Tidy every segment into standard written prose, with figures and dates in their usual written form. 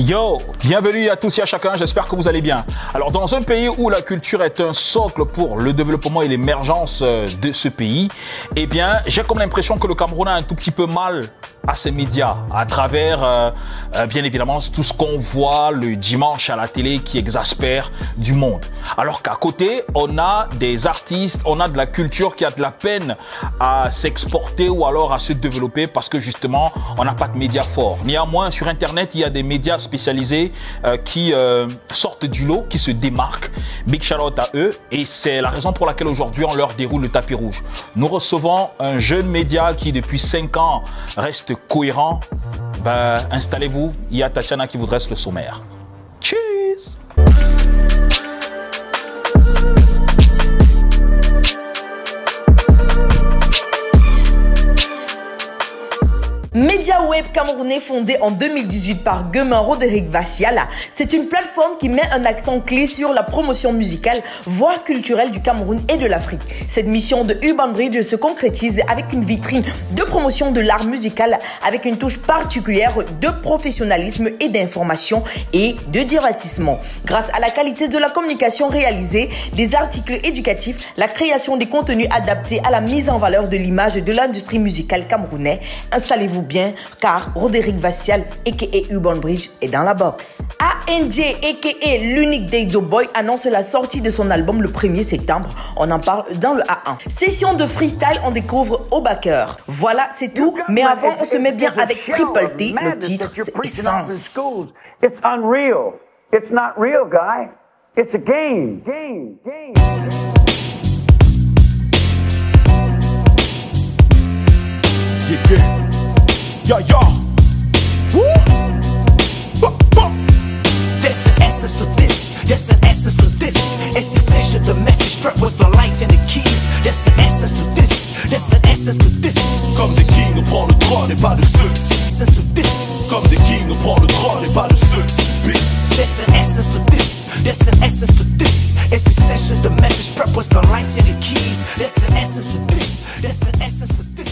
Yo, bienvenue à tous et à chacun, j'espère que vous allez bien. Alors dans un pays où la culture est un socle pour le développement et l'émergence de ce pays, eh bien j'ai comme l'impression que le Cameroun a un tout petit peu mal à ses médias, à travers bien évidemment tout ce qu'on voit le dimanche à la télé qui exaspère du monde. Alors qu'à côté, on a des artistes, on a de la culture qui a de la peine à s'exporter ou alors à se développer parce que justement, on n'a pas de médias forts. Néanmoins, sur Internet, il y a des médias spécialisés qui sortent du lot, qui se démarquent. Big shout out à eux et c'est la raison pour laquelle aujourd'hui, on leur déroule le tapis rouge. Nous recevons un jeune média qui depuis 5 ans reste cohérent. Installez-vous, il y a Tatiana qui vous dresse le sommaire. Cheers! Média web camerounais fondé en 2018 par Guemin Roderick Vassiala, c'est une plateforme qui met un accent clé sur la promotion musicale, voire culturelle du Cameroun et de l'Afrique. Cette mission de Urban Bridge se concrétise avec une vitrine de promotion de l'art musical avec une touche particulière de professionnalisme et d'information et de divertissement. Grâce à la qualité de la communication réalisée, des articles éducatifs, la création des contenus adaptés à la mise en valeur de l'image de l'industrie musicale camerounaise, installez-vous bien car Roderick Vassiala aka Urban Bridge est dans la box. ANJ aka l'unique Dado Boy annonce la sortie de son album le 1er septembre. On en parle dans le A1. Session de freestyle, on découvre au backer. Voilà, c'est tout. Mais avant, on se met bien avec Triple T. Le titre, c'est Essence. It's unreal. It's not real, guy. It's a game. Yo. Woo. There's an essence to this. There's an essence to this. It's essential. The message spread was the lights and the keys. There's an essence to this. There's an essence to this. Comme des kings, on prend le trône et pas de ceux qui essence to this. Comme des kings, on prend le trône et pas de ceux qui subissent. There's an essence to this. There's an essence to this. It's essential. The message spread was the lights and the keys. There's an essence to this. There's an essence to this.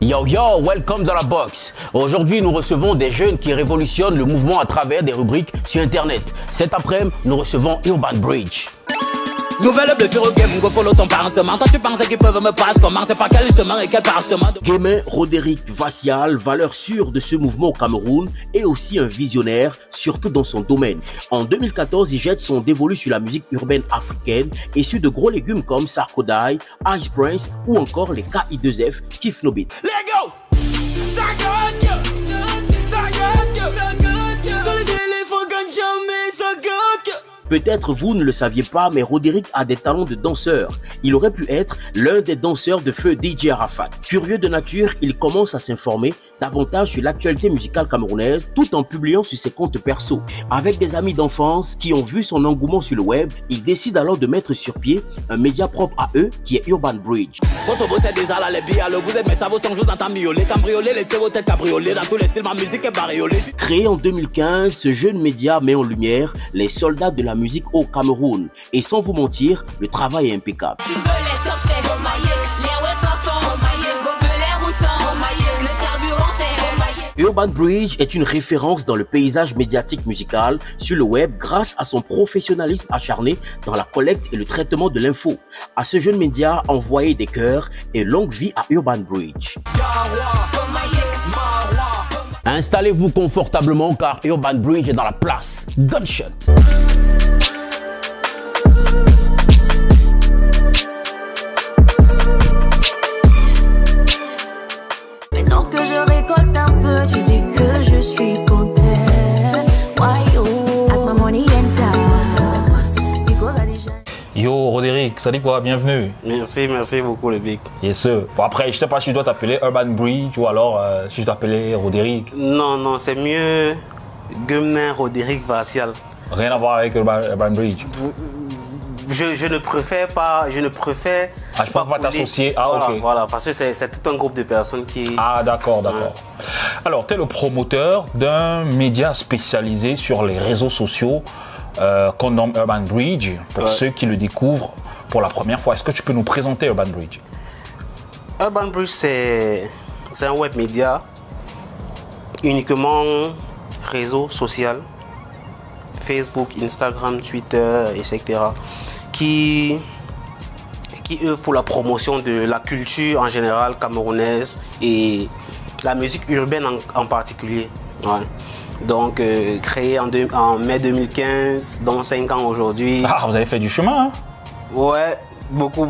Yo, welcome dans la box. Aujourd'hui, nous recevons des jeunes qui révolutionnent le mouvement à travers des rubriques sur Internet. Cet après-midi, nous recevons Urban Bridge. Nouvelle blessure au game, go follow ton pansement. Toi tu penses qu'ils peuvent me passer comment? C'est pas quel chemin et quel parchemin. Guemin Roderick Vassiala, valeur sûre de ce mouvement au Cameroun, est aussi un visionnaire, surtout dans son domaine. En 2014, il jette son dévolu sur la musique urbaine africaine, issu de gros légumes comme Sarkodie, Ice Prince ou encore les KI2F, Kiff No Beat. Let go! Peut-être vous ne le saviez pas, mais Roderick a des talents de danseur. Il aurait pu être l'un des danseurs de feu DJ Arafat. Curieux de nature, il commence à s'informer davantage sur l'actualité musicale camerounaise tout en publiant sur ses comptes perso. Avec des amis d'enfance qui ont vu son engouement sur le web, il décide alors de mettre sur pied un média propre à eux qui est Urban Bridge. Quand on bosse déjà là les billes, vous êtes mes cerveaux sans jouer entends miauler, cambrioler, laissez vos têtes cabrioler dans tous les styles, ma musique est bariolée. Créé en 2015, ce jeune média met en lumière les soldats de la musique au Cameroun. Et sans vous mentir, le travail est impeccable. Urban Bridge est une référence dans le paysage médiatique musical sur le web grâce à son professionnalisme acharné dans la collecte et le traitement de l'info. À ce jeune média, envoyez des cœurs et longue vie à Urban Bridge. Installez-vous confortablement car Urban Bridge est dans la place. Gunshot. Maintenant que je récolte un peu, tu dis que je suis content. Why you as my money enter? Because I did. Yo Roderick, ça dit quoi? Bienvenue. Merci beaucoup le big. Yes sir. Bon, après, je sais pas si je dois t'appeler Urban Bridge ou alors si je dois t'appeler Roderick. Non, c'est mieux Guemin Roderick Vassiala. Rien à voir avec Urban Bridge. Je ne préfère pas. Ah, je peux pas t'associer. Ah, voilà, ok. Voilà, parce que c'est tout un groupe de personnes qui. Ah, d'accord. Alors, tu es le promoteur d'un média spécialisé sur les réseaux sociaux qu'on nomme Urban Bridge. Pour ceux qui le découvrent, pour la première fois. Est-ce que tu peux nous présenter Urban Bridge? Urban Bridge, c'est un web média uniquement réseau social, Facebook, Instagram, Twitter, etc. qui œuvre pour la promotion de la culture en général camerounaise et la musique urbaine en particulier. Ouais. Donc, créé en mai 2015, dans 5 ans aujourd'hui. Ah, vous avez fait du chemin, hein? Ouais, beaucoup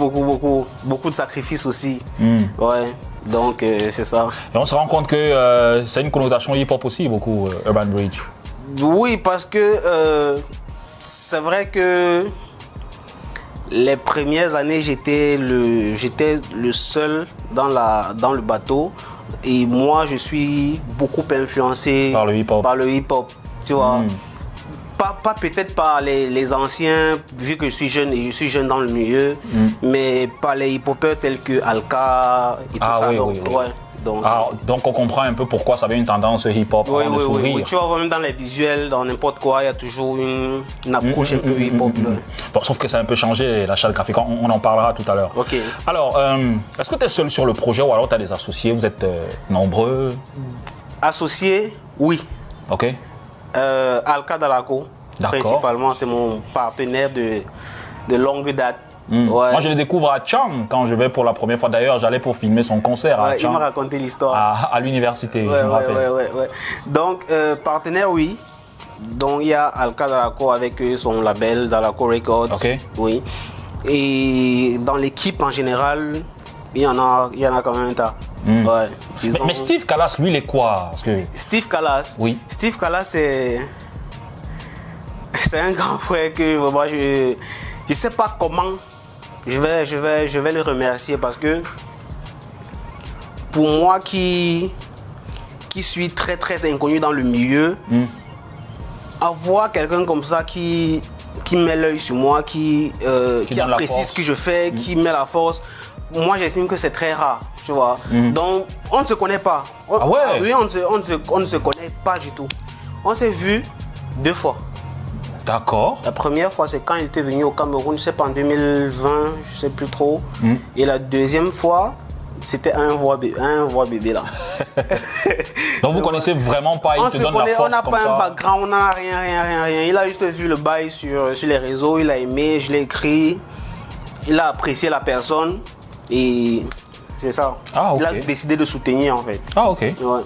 de sacrifices aussi. Ouais, donc c'est ça. Et on se rend compte que c'est une connotation hip-hop aussi, beaucoup, Urban Bridge. Oui, parce que c'est vrai que les premières années, j'étais le seul dans le bateau. Et moi, je suis beaucoup influencé par le hip-hop. Tu vois. Pas peut-être par les anciens, vu que je suis jeune et je suis jeune dans le milieu, mais par les hip-hopeurs tels que Alka et tout ça. Oui, donc, oui, oui. Ouais, donc on comprend un peu pourquoi ça avait une tendance hip-hop oui, de s'ouvrir. oui. Tu vois, même dans les visuels, dans n'importe quoi, il y a toujours une approche un peu hip-hop. Bon, sauf que ça a un peu changé, la charte graphique, on en parlera tout à l'heure. Ok. Alors, est-ce que tu es seul sur le projet ou alors tu as des associés? Vous êtes nombreux? Associés, oui. Ok. Alka Dalako, principalement, c'est mon partenaire de longue date. Ouais. Moi, je le découvre à Chang quand je vais pour la première fois. D'ailleurs, j'allais pour filmer son concert à Chang. Il m'a raconté l'histoire. À l'université, ouais, je me rappelle. Ouais. Donc, partenaire, oui. Donc, il y a Alka Dalako avec son label, Dalako Records. Ok. Oui. Et dans l'équipe en général, il y en a quand même un tas. Ouais, mais Steve Callas, lui, il est quoi? Parce que... Steve Callas, oui. Steve Callas, c'est un grand frère que vraiment, je ne sais pas comment je vais le remercier parce que pour moi qui suis très très inconnu dans le milieu, avoir quelqu'un comme ça qui met l'œil sur moi, qui apprécie ce que je fais, qui met la force, moi j'estime que c'est très rare, tu vois. Donc on ne se connaît pas. Ah ouais? Oui, on ne se connaît pas du tout. On s'est vu 2 fois. D'accord. La première fois, c'est quand il était venu au Cameroun, je sais pas, en 2020, je sais plus trop. Et la deuxième fois, c'était un voix bébé là. Donc vous connaissez vraiment pas, il te donne la force. On n'a comme pas ça. un background, on n'a rien. Il a juste vu le bail sur les réseaux, il a aimé, je l'ai écrit. Il a apprécié la personne et c'est ça. Ah, ok. Il a décidé de soutenir en fait. Ah, ok. Ouais.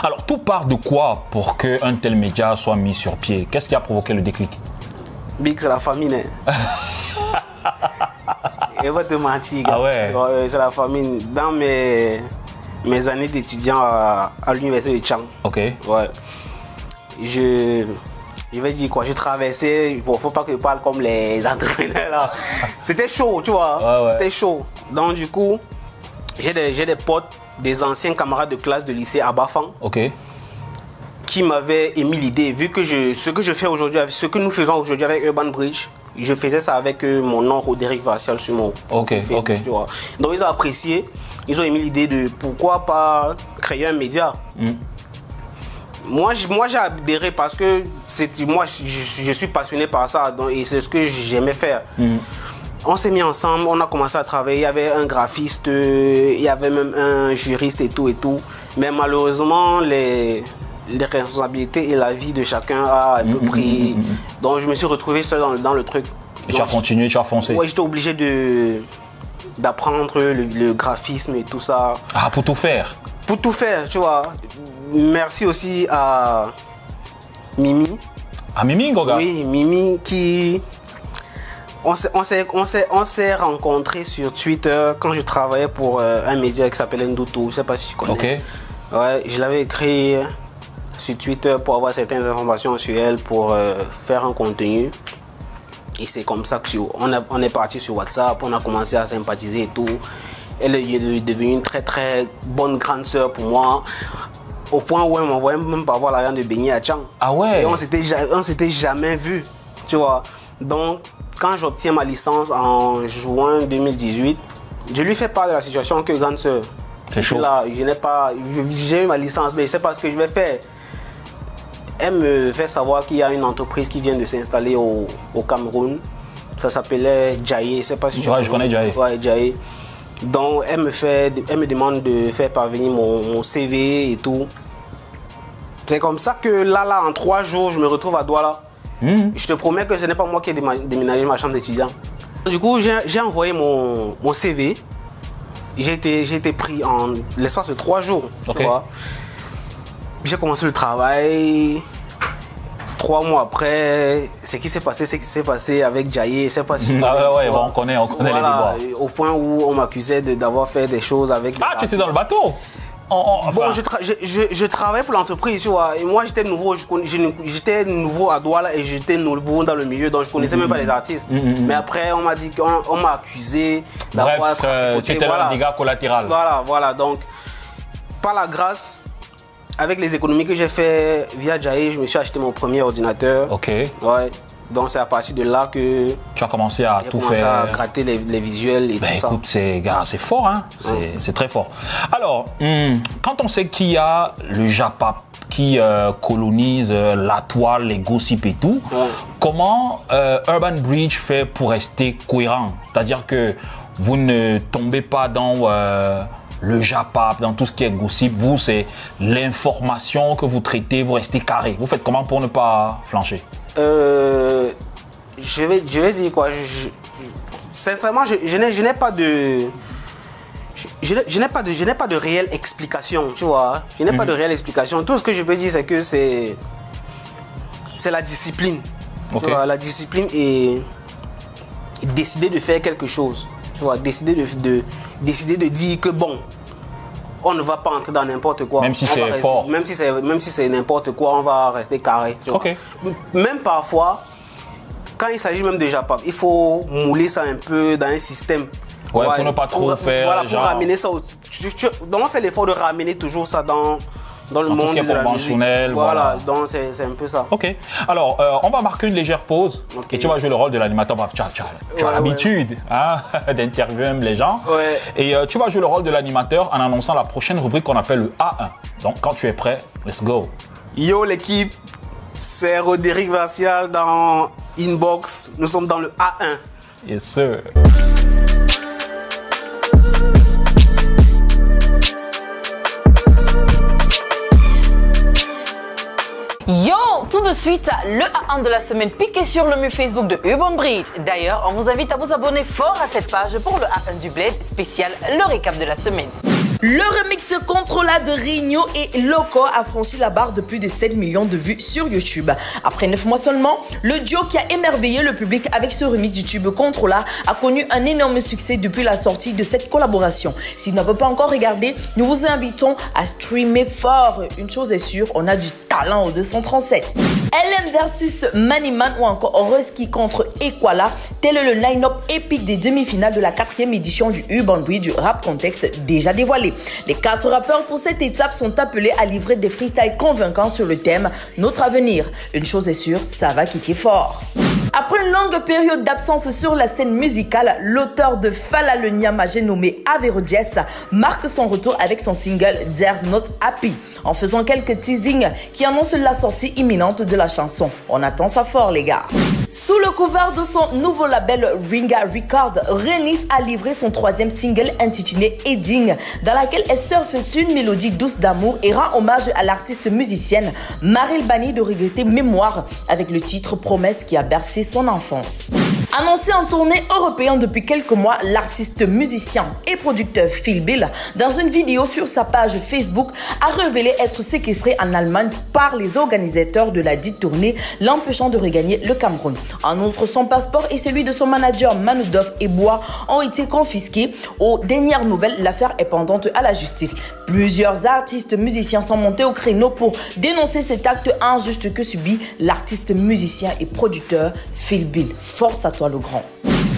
Alors, tout part de quoi pour qu'un tel média soit mis sur pied? Qu'est-ce qui a provoqué le déclic? Big, c'est la famine. Et va te mentir. Ah ouais? C'est la famine. Dans mes années d'étudiant à l'université de Chang. Ok. Ouais. Je vais dire quoi, je traversais, bon, faut pas que je parle comme les entrepreneurs là. C'était chaud, tu vois. Ouais. C'était chaud. Donc du coup, j'ai des potes, des anciens camarades de classe de lycée à Bafang. Ok. Qui m'avaient émis l'idée, vu que ce que je fais aujourd'hui, ce que nous faisons aujourd'hui avec Urban Bridge, je faisais ça avec mon nom Roderick Vassial sur mon Facebook, tu vois. Donc ils ont apprécié, ils ont émis l'idée de pourquoi pas créer un média. Moi j'ai adhéré parce que moi je suis passionné par ça donc, et c'est ce que j'aimais faire. On s'est mis ensemble, on a commencé à travailler, il y avait un graphiste, il y avait même un juriste et tout. Mais malheureusement, les responsabilités et la vie de chacun a un peu pris. Donc je me suis retrouvé seul dans le truc. Et tu as continué, tu as foncé? Oui, j'étais obligé d'apprendre le graphisme et tout ça. Ah, pour tout faire? Pour tout faire, tu vois. Merci aussi à Mimi. À Mimi, Goga? Oui, Mimi qui... On s'est rencontrés sur Twitter quand je travaillais pour un média qui s'appelle Ndutu. Je ne sais pas si tu connais. Ok. Ouais, je l'avais écrit sur Twitter pour avoir certaines informations sur elle, pour faire un contenu. Et c'est comme ça qu'on est parti sur WhatsApp, on a commencé à sympathiser et tout. Elle est devenue une très très bonne grande sœur pour moi. Au point où elle m'envoyait même pas voir l'argent de baigner à Chang. Ah ouais? Et on s'était jamais vu, tu vois. Donc, quand j'obtiens ma licence en juin 2018, je lui fais part de la situation que grande sœur. C'est chaud. Là, j'ai eu ma licence, mais je ne sais pas ce que je vais faire. Elle me fait savoir qu'il y a une entreprise qui vient de s'installer au Cameroun Ça s'appelait Jaye, je sais pas si tu je connais Jaye. Ouais, Jaye. Donc elle me demande de faire parvenir mon CV et tout. C'est comme ça que là, en 3 jours, je me retrouve à Douala. Je te promets que ce n'est pas moi qui ai déménagé ma chambre d'étudiant. Du coup, j'ai envoyé mon CV. J'ai été pris en l'espace de 3 jours. Okay. Tu vois. J'ai commencé le travail. 3 mois après, ce qui s'est passé avec Jaye, je sais pas si on connaît voilà, les déboires. Au point où on m'accusait d'avoir fait des choses avec des artistes. Tu étais dans le bateau? Bon, je travaillais pour l'entreprise, tu vois, et moi j'étais nouveau, j'étais nouveau à Douala et j'étais nouveau dans le milieu, donc je connaissais même pas les artistes. Mais après, on m'a dit qu'on m'a accusé d'avoir tu étais un dégât collatéral. Voilà, donc par la grâce, avec les économies que j'ai fait via Jaye, je me suis acheté mon premier ordinateur. Ok. Ouais. Donc c'est à partir de là que tu as commencé à tout faire, à gratter les visuels et tout ça. Écoute, c'est fort, hein. C'est très fort. Alors, quand on sait qu'il y a le Japap qui colonise la toile, les gossips et tout, comment Urban Bridge fait pour rester cohérent? C'est-à-dire que vous ne tombez pas dans le Japap, dans tout ce qui est gossip. Vous, c'est l'information que vous traitez, vous restez carré. Vous faites comment pour ne pas flancher? Je vais dire quoi. Sincèrement, je n'ai pas de. Je n'ai pas de réelle explication, tu vois. Je n'ai pas de réelle explication. Tout ce que je peux dire, c'est que c'est la discipline. Okay. Tu vois, la discipline et décider de faire quelque chose. Tu vois, décider de dire que bon, on ne va pas entrer dans n'importe quoi. Même si c'est fort. Même si c'est n'importe quoi, on va rester carré. Tu vois. Même parfois, quand il s'agit même de Japap, il faut mouler ça un peu dans un système. Ouais, pour ne pas trop faire. Voilà, pour ramener ça. Donc on fait l'effort de ramener toujours ça dans le monde de la musique. Voilà, donc c'est un peu ça. Ok. Alors, on va marquer une légère pause. Et tu vas jouer le rôle de l'animateur. Tu as l'habitude d'interviewer les gens. Ouais. Et tu vas jouer le rôle de l'animateur en annonçant la prochaine rubrique qu'on appelle le A1. Donc, quand tu es prêt, let's go. Yo l'équipe, c'est Roderick Vassial dans Inbox. Nous sommes dans le A1. Yes, sir. Yo, tout de suite, le A1 de la semaine piqué sur le mur Facebook de Urban Bridge. D'ailleurs, on vous invite à vous abonner fort à cette page pour le A1 du Bled spécial, le récap de la semaine. Le remix Controla de Rigno et Loco a franchi la barre de plus de 7 millions de vues sur YouTube. Après 9 mois seulement, le duo qui a émerveillé le public avec ce remix du tube Controla a connu un énorme succès depuis la sortie de cette collaboration. Si vous n'avez pas encore regardé, nous vous invitons à streamer fort. Une chose est sûre, on a du talent au 237. LM versus Maniman ou encore Rusky contre Equala, tel est le line-up épique des demi-finales de la 4e édition du Urban Bridge Rap Contest déjà dévoilé. Les 4 rappeurs pour cette étape sont appelés à livrer des freestyles convaincants sur le thème Notre avenir. Une chose est sûre, ça va kicker fort. Après une longue période d'absence sur la scène musicale, l'auteur de Fala le Nyama, j'ai nommé Avero Jess, marque son retour avec son single There's Not Happy, en faisant quelques teasings qui annoncent la sortie imminente de la chanson. On attend ça fort, les gars. Sous le couvert de son nouveau label Ringa Records, Renis a livré son 3e single intitulé Heading, dans laquelle elle surfe sur une mélodie douce d'amour et rend hommage à l'artiste musicienne Maril Bani de regretter Mémoire avec le titre Promesse qui a bercé son enfance. Annoncé en tournée européenne depuis quelques mois, l'artiste musicien et producteur Phil Bill, dans une vidéo sur sa page Facebook, a révélé être séquestré en Allemagne par les organisateurs de la dite tournée, l'empêchant de regagner le Cameroun. En outre, son passeport et celui de son manager Manoudov et Bois ont été confisqués. Aux dernières nouvelles, l'affaire est pendante à la justice. Plusieurs artistes musiciens sont montés au créneau pour dénoncer cet acte injuste que subit l'artiste musicien et producteur Phil Bill. Force à toi le grand.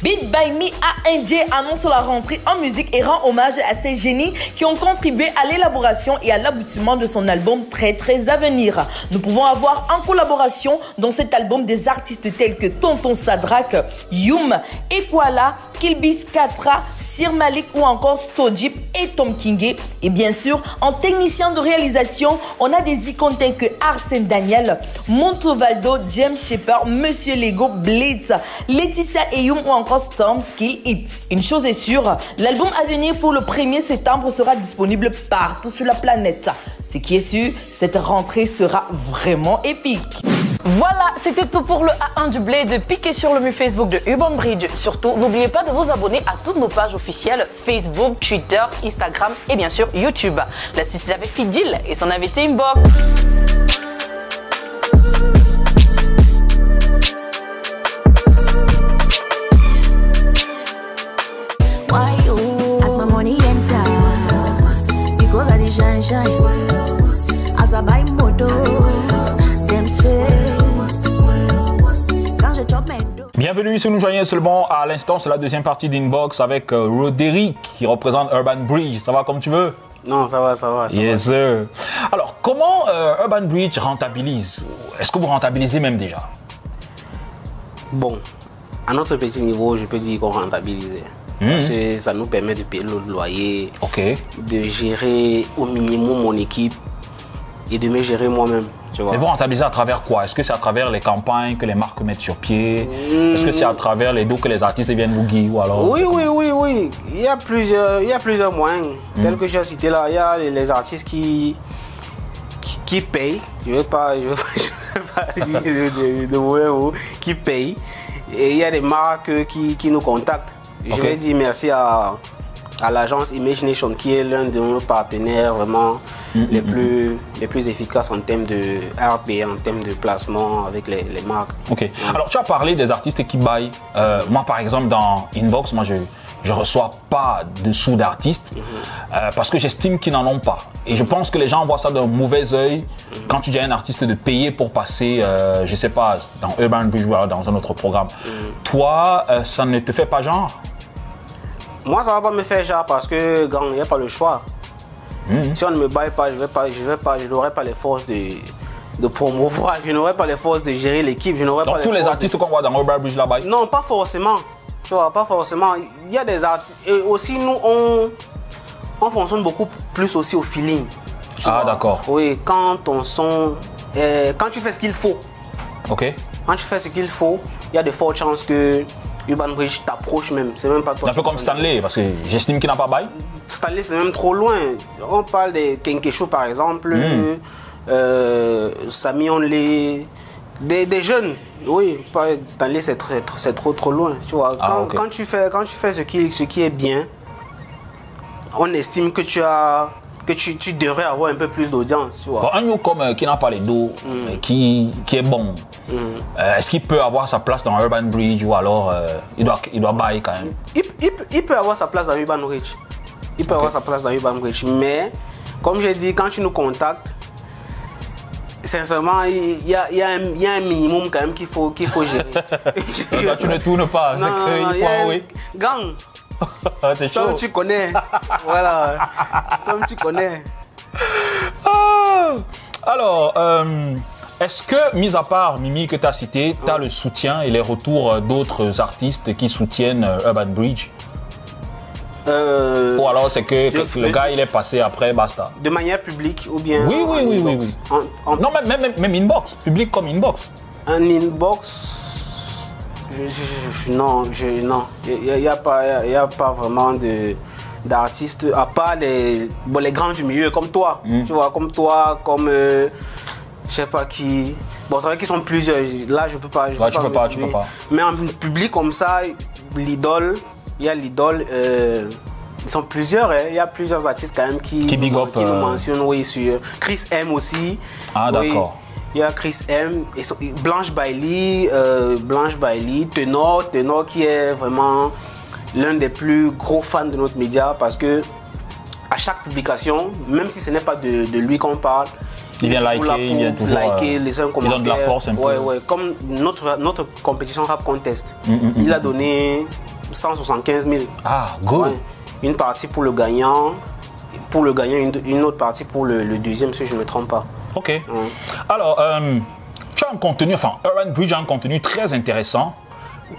Beat by Me A1J annonce la rentrée en musique et rend hommage à ces génies qui ont contribué à l'élaboration et à l'aboutissement de son album très à venir. Nous pouvons avoir en collaboration dans cet album des artistes tels que Tonton Sadrak, Youm, Equala, Kilbis Katra, Sir Malik ou encore Stojip et Tom Kingé. Et bien sûr, en technicien de réalisation, on a des icônes telles que Arsène Daniel, Montovaldo, James Shepard, Monsieur Lego, Blitz, Laetitia Eyum ou encore Storm Skill Hip. Une chose est sûre, l'album à venir pour le 1er septembre sera disponible partout sur la planète. Ce qui est sûr, cette rentrée sera vraiment épique. Voilà, c'était tout pour le A1 du Bled. Piquez sur le mur Facebook de Urban Bridge. Surtout, n'oubliez pas de vous abonner à toutes nos pages officielles Facebook, Twitter, Instagram et bien sûr YouTube. La suite c'est avec Fidil et son invité Inbox. As my money enter, because I shine shine. As I buy moto, them say. Bienvenue si vous nous joignez seulement à l'instant, c'est la deuxième partie d'Inbox avec Roderick qui représente Urban Bridge. Ça va comme tu veux? Non, ça va. Yes, sir. Alors, comment Urban Bridge rentabilise? Est-ce que vous rentabilisez même déjà? Bon, à notre petit niveau, je peux dire qu'on rentabilise. Parce que ça nous permet de payer le loyer, de gérer au minimum mon équipe et de me gérer moi-même. Et vous rentabilisez à travers quoi? Est-ce que c'est à travers les campagnes que les marques mettent sur pied? Est-ce que c'est à travers les dos que les artistes viennent vous guider ou alors... Oui. Il y a plusieurs moyens. Tels que j'ai cité là, il y a les artistes qui payent. Je ne vais pas dire de mauvais mots. Qui payent. Et il y a des marques qui nous contactent. Je vais dire merci à l'agence Imagination qui est l'un de nos partenaires vraiment les plus efficaces en termes de RP, en termes de placement avec les marques. Alors tu as parlé des artistes qui baillent. Moi par exemple dans Inbox, moi je reçois pas de sous d'artistes parce que j'estime qu'ils n'en ont pas. Et je pense que les gens voient ça d'un mauvais œil quand tu dis à un artiste de payer pour passer, je sais pas, dans Urban Bridge ou dans un autre programme. Toi, ça ne te fait pas genre? Moi, ça va pas me faire genre parce que il n'y a pas le choix. Si on ne me baille pas, je n'aurai pas les forces de promouvoir, je n'aurai pas les forces de gérer l'équipe, je n'aurai pas les tous les artistes qu'on voit dans Urban Bridge là-bas? Non, pas forcément. Tu vois, pas forcément. Il y a des artistes. Et aussi, nous, on fonctionne beaucoup plus aussi au feeling. D'accord. Oui, quand ton son. Quand tu fais ce qu'il faut. Quand tu fais ce qu'il faut, il y a de fortes chances que Urban Bridge t'approche même. C'est même pas toi. C'est un peu comme Stanley, parce que j'estime qu'il n'a pas bail. Stanley, c'est même trop loin. On parle de Kenkesho par exemple, Sami Onley, des jeunes. Oui, Stanley, c'est trop loin. Tu vois, quand tu fais ce qui est bien, on estime que tu devrais avoir un peu plus d'audience. Un nous comme qui n'a pas les dos, qui est bon, est-ce qu'il peut avoir sa place dans Urban Bridge ou alors il doit bailler quand même? Il peut avoir sa place dans Urban Bridge. Il peut avoir sa place dans Urban Bridge. Mais, comme j'ai dit, quand tu nous contactes, sincèrement, il y a un minimum quand même qu'il faut gérer. Toi, tu ne tournes pas. Gang. C'est chaud. Toi, tu connais. Voilà. Toi, tu connais. Alors, est-ce que, mis à part Mimi que tu as cité, tu as le soutien et les retours d'autres artistes qui soutiennent Urban Bridge? Ou alors c'est que le gars il est passé après, basta? De manière publique ou bien Oui. Non, même inbox, public comme inbox. Un inbox, non. Il n'y a pas vraiment d'artistes, à part les grands du milieu comme toi. Tu vois, comme toi, comme je sais pas qui. Bon, c'est vrai qu'ils sont plusieurs. Là, je peux pas. Tu peux pas. Mais en public comme ça, l'idole. Il y a l'idole, ils sont plusieurs, il y a plusieurs artistes quand même qui nous mentionnent, oui, sur Chris M aussi. D'accord. Il y a Chris M, et Blanche Bailey, Tenor qui est vraiment l'un des plus gros fans de notre média parce que à chaque publication, même si ce n'est pas de lui qu'on parle, il vient liker, les uns commentaires. Il donne de la force un peu. Ouais. Comme notre compétition Rap Contest, il a donné 175 000. Good. Une partie pour le gagnant, une autre partie pour le deuxième, si je ne me trompe pas. Alors, tu as un contenu, Urban Bridge a un contenu très intéressant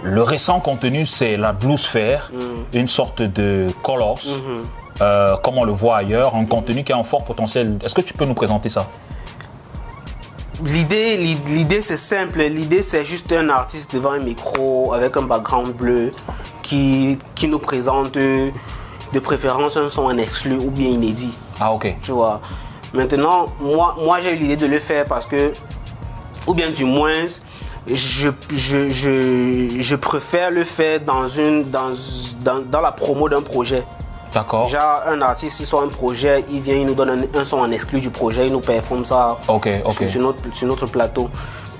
le récent contenu, c'est la Bluesphere, une sorte de Colors, comme on le voit ailleurs, un contenu qui a un fort potentiel. Est-ce que tu peux nous présenter ça? L'idée c'est simple. L'idée, c'est juste un artiste devant un micro avec un background bleu qui nous présente de préférence un son en exclu ou bien inédit. Ah, ok. Tu vois. Maintenant, moi j'ai eu l'idée de le faire parce que, ou bien du moins, je préfère le faire dans la promo d'un projet. D'accord. Genre, un artiste, il sort un projet, il vient, il nous donne un son en exclu du projet, il nous performe ça sur notre plateau.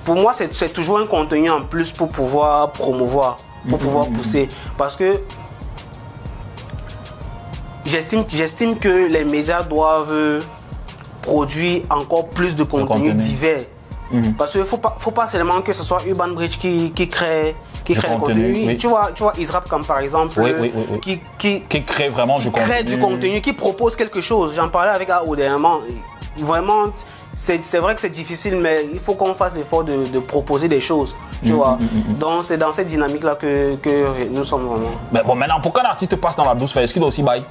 Pour moi, c'est toujours un contenu en plus pour pouvoir promouvoir, pour pouvoir pousser. Parce que j'estime que les médias doivent produire encore plus de contenu divers. Parce qu'il ne faut pas seulement que ce soit Urban Bridge qui crée le contenu. Oui. Tu vois Israp comme par exemple, qui crée vraiment du contenu, qui propose quelque chose. J'en parlais avec Ao dernièrement. Vraiment, c'est vrai que c'est difficile, mais il faut qu'on fasse l'effort de proposer des choses. Tu vois. Donc c'est dans cette dynamique-là que nous sommes vraiment. Mais bon, maintenant, pour qu'un artiste passe dans la Bluesphere, est-ce qu'il doit aussi bailler?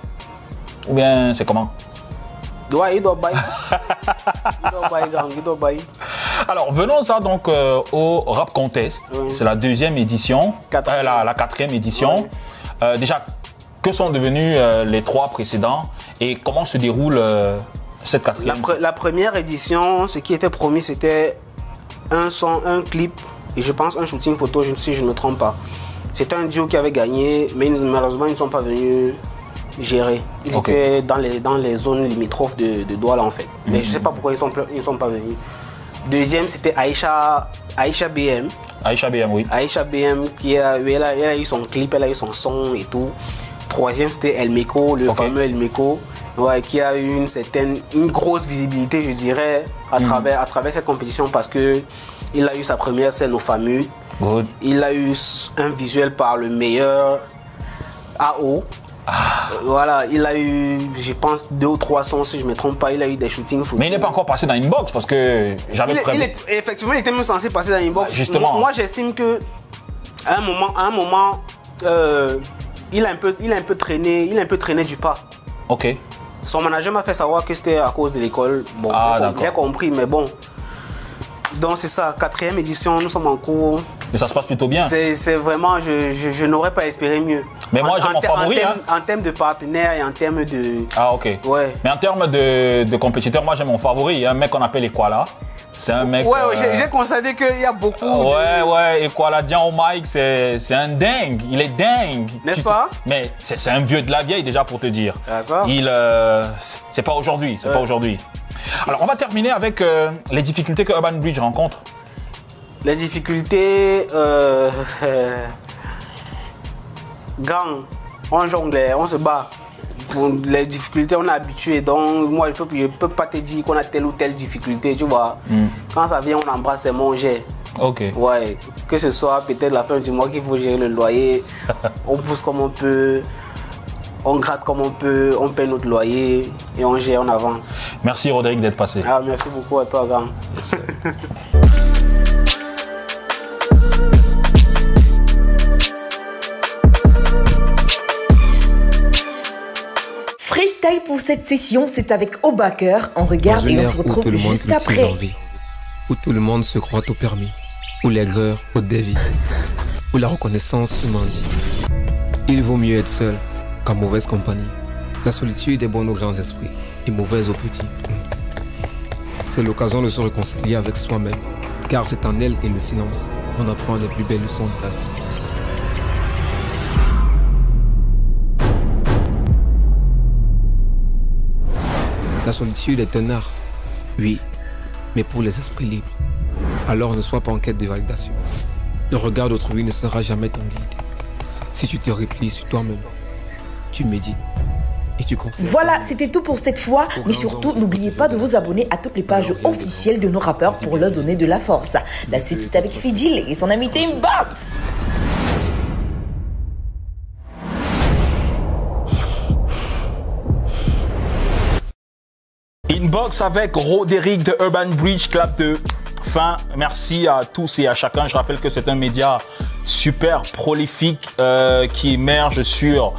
Ou bien c'est comment? Ouais, il doit bailler. Il doit bailler. Alors, venons ça donc au Rap Contest. C'est la deuxième édition, la quatrième édition. Déjà, que sont devenus les trois précédents et comment se déroule cette quatrième? La première édition, ce qui était promis, c'était un son, un clip et je pense un shooting photo, si je ne me trompe pas. C'était un duo qui avait gagné, mais malheureusement, ils ne sont pas venus gérer. Ils étaient dans les zones limitrophes de Douala en fait. Mais je ne sais pas pourquoi ils sont pas venus. Deuxième, c'était Aïcha BM. Aïcha BM, oui. Aïcha BM, elle a eu son clip, elle a eu son son et tout. Troisième, c'était Elmeko, le fameux Elmeko, qui a eu une grosse visibilité, je dirais, à travers cette compétition parce qu'il a eu sa première scène au FAMU. Il a eu un visuel par le meilleur AO. Voilà, il a eu, je pense, 2 ou 3 sons, si je ne me trompe pas, il a eu des shootings photos. Mais il n'est pas encore passé dans Inbox parce que j'avais prévu. Effectivement, il était même censé passer dans Inbox. Justement. Moi, j'estime que à un moment, il a un peu traîné du pas. Ok. Son manager m'a fait savoir que c'était à cause de l'école. Bon, j'ai compris, mais bon. Donc c'est ça, 4e édition, nous sommes en cours. Et ça se passe plutôt bien. C'est vraiment, je n'aurais pas espéré mieux. Mais moi j'ai mon favori. En termes de partenaires et en termes de... Ah ok. Ouais. Mais en termes de compétiteurs, moi j'ai mon favori. Il y a un mec qu'on appelle Equala. C'est un mec... Ouais, j'ai constaté qu'il y a beaucoup Ouais, Equala Dian au mic, c'est un dingue. Il est dingue. N'est-ce pas? Mais c'est un vieux de la vieille déjà pour te dire. Ah, ça. C'est pas aujourd'hui, c'est pas aujourd'hui. Alors on va terminer avec les difficultés que Urban Bridge rencontre. Les difficultés, gang, on jongle, on se bat. Pour les difficultés, on est habitué. Donc moi, je peux pas te dire qu'on a telle ou telle difficulté, tu vois. Quand ça vient, on embrasse et manger. Ok. Ouais, que ce soit peut-être la fin du mois qu'il faut gérer le loyer, on pousse comme on peut. On gratte comme on peut, on paie notre loyer et on gère, on avance. Merci Roderick d'être passé. Ah, merci beaucoup à toi, gang. Freestyle pour cette session, c'est avec Obaker. On regarde et on se retrouve juste après. Où tout le monde se croit au permis, où l'aigreur au dévi, où la reconnaissance se mendie. Il vaut mieux être seul qu'en mauvaise compagnie. La solitude est bonne aux grands esprits et mauvaise aux petits. C'est l'occasion de se réconcilier avec soi-même, car c'est en elle et le silence qu'on apprend les plus belles leçons de la vie. La solitude est un art, oui, mais pour les esprits libres. Alors ne sois pas en quête de validation. Le regard d'autrui ne sera jamais ton guide. Si tu te replies sur toi-même, tu médites et tu conserves. Voilà, c'était tout pour cette fois. Mais surtout, n'oubliez pas de vous abonner à toutes les pages officielles de nos rappeurs pour leur donner de la force. La suite, c'est avec Fidil et son ami Teambox. Inbox avec Roderick de Urban Bridge, clap de fin. Merci à tous et à chacun. Je rappelle que c'est un média super prolifique qui émerge sur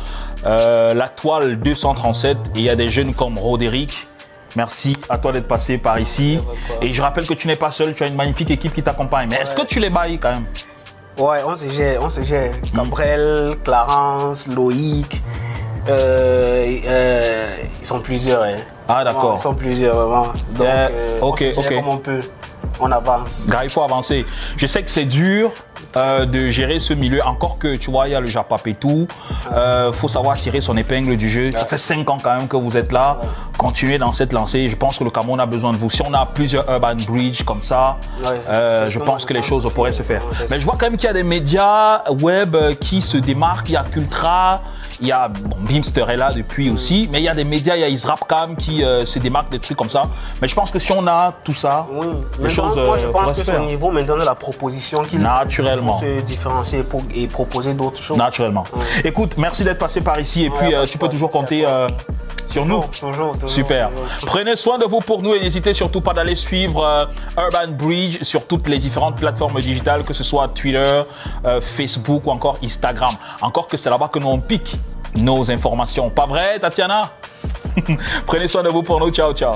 la toile 237 et il y a des jeunes comme Roderick. Merci à toi d'être passé par ici. Et je rappelle que tu n'es pas seul, tu as une magnifique équipe qui t'accompagne. Mais est-ce que tu les bailles quand même? Ouais, on se gère. Gabriel, Clarence, Loïc, ils sont plusieurs. Hein. Ah d'accord. Ils sont plusieurs vraiment. Donc on se gère comme on peut. On avance. Gars, il faut avancer. Je sais que c'est dur de gérer ce milieu. Encore que, tu vois, il y a le Japap et tout. Faut savoir tirer son épingle du jeu. Ça fait 5 ans quand même que vous êtes là. Continuez dans cette lancée. Je pense que le Cameroun a besoin de vous. Si on a plusieurs Urban Bridge comme ça, je pense que les choses pourraient se faire. Mais je vois quand même qu'il y a des médias web qui se démarquent. Il y a Cultra. Il y a, bon, Beamster est là depuis aussi, mais il y a des médias, il y a Israpcam qui se démarquent des trucs comme ça. Mais je pense que si on a tout ça, les choses moi je pense que c'est au niveau maintenant de la proposition qu'il faut se différencier et proposer d'autres choses. Naturellement. Écoute, merci d'être passé par ici et puis tu peux toujours compter sur nous. Toujours. Super. Prenez soin de vous pour nous et n'hésitez surtout pas d'aller suivre Urban Bridge sur toutes les différentes plateformes digitales, que ce soit Twitter, Facebook ou encore Instagram. Encore que c'est là-bas que nous on pique nos informations. Pas vrai, Tatiana? Prenez soin de vous pour nous. Ciao, ciao.